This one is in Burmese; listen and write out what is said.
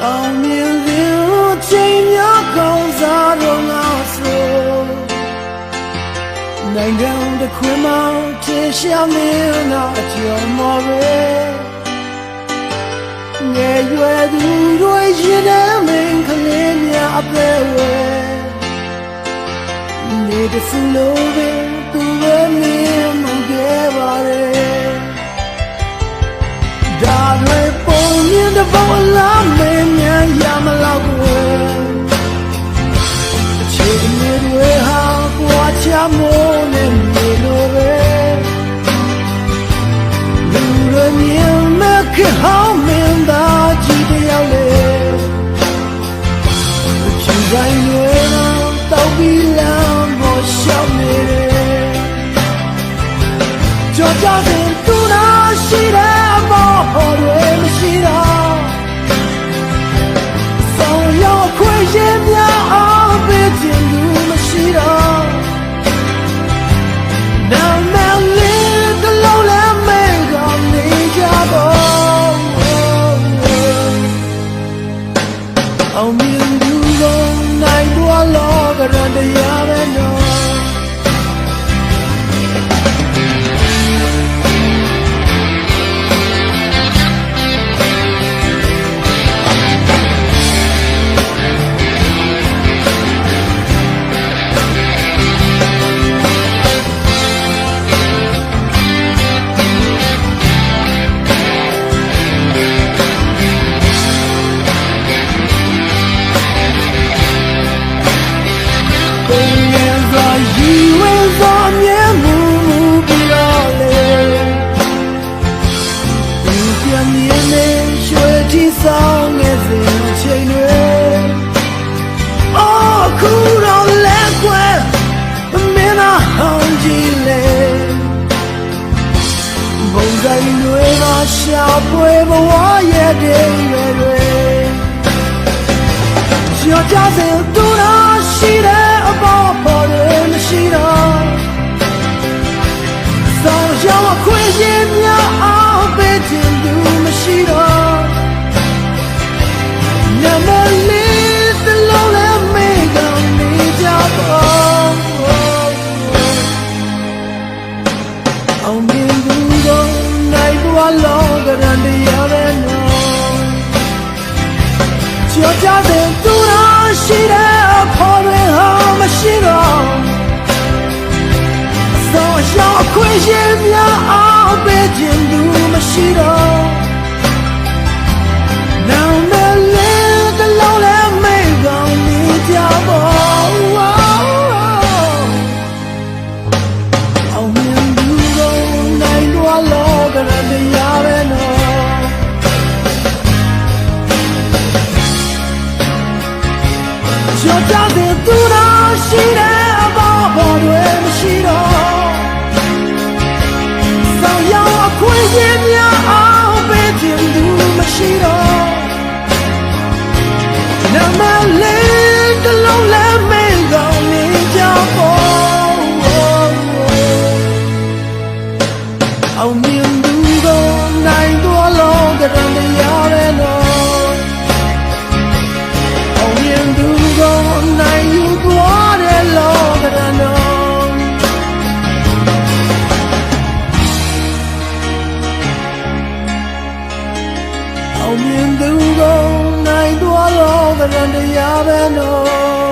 အောင်မြင်စဉ်ချိန်များကောင်းစားတော့ငါဆိုနိုင်ငံတစ်ခွင်မှာထင်ရှားနေငါအကျော်မော်ရဲငယ်ရွယ်သူတွေရင်ထဲမင်းကလေးများအပဲဝဲနေတဖူလို့ပဲသူပဲမြင်မှုခဲ့ပါရဲ့ဒါတွေပုံမြင်တဲ့ဘောလားမင်းများရမလောက်ဝဲအချိန်တွေဟာကွာချမိုးနဲ့နေလို့ပဲလူတွေမြင်မဲ့ခဟောင်းမင်းသားကြီးတယောက်လေအချိန်တိုင်းတွေတော့ပြီးလမ်းပေါ်ရှောက်နေတယ်ကြောက်ကြတဲ့သူနာရှိတဲ့ဘောဟောတွေမရှိတော့ဆောင်ရောက်ခွင့်ရများအောင်ပေးခြင်းလူမရှိတော့နာမည်လေးတစ်လုံးလည်းမကနေကြတော့အောင်မြင်သူတို့နိုင်တော့လောကရန်တရားပဲနော်ဆောင်နေစဉ်အချိန်တွေအခုတော့လက်ကွယ်မင်းနာဟောင်းကြည့်လေဘုံတိုင်းတွေကရှာပွေဘဝရဲ့တည်းတွေကြောက်ကြတဲ့သူတော်ရှိတဲ့အပေါ်ပေါ်တွေမရှိတော့ဆောင်ရောက်အခွင့်အရေးများအောင်ပေးခြင်းသူမရှိတော့နမလေးတလုံးလည်းမေးကောင်းနေကြတော့အောင်မြင်သူတို့နိုင်ဘဝလောကရန်တရားပဲနော်ကြောက်ကြတဲ့သူတော်ရှိတဲ့ဖော်တွေဟာမရှိတော့ဆောင်ရောက်အခွင့်အရေးများအောင်ပေးခြင်းသူမရှိတော့နောင်မလေးတလုံးလည်းမေးကောင်းနေကြတော့အောင်မြင်သူတို့နိုင်တော့လောကရန်တရားပဲနော်ကြောက်ကြတဲ့သူတော်ရှိတဲ့အပေါ်ပေါ်တွေမရှိတော့ဆောင်ရောက်အခွင့်အရေးများအောင်ပေးခြင်းသူမရှိတော့နမလေးတလုံးလည်းမင်းကောင်းနေကြပေါ့အောင်မြင်သူတို့နိုင်တော့လောကရန်တရားပဲနော်အောင်မြင်သူတို့နိုင်ယူသွားတဲ့လောကရန်နော်အောင်မြင်သူတို့နိုင်တော့လောကရန်တရားပဲနော်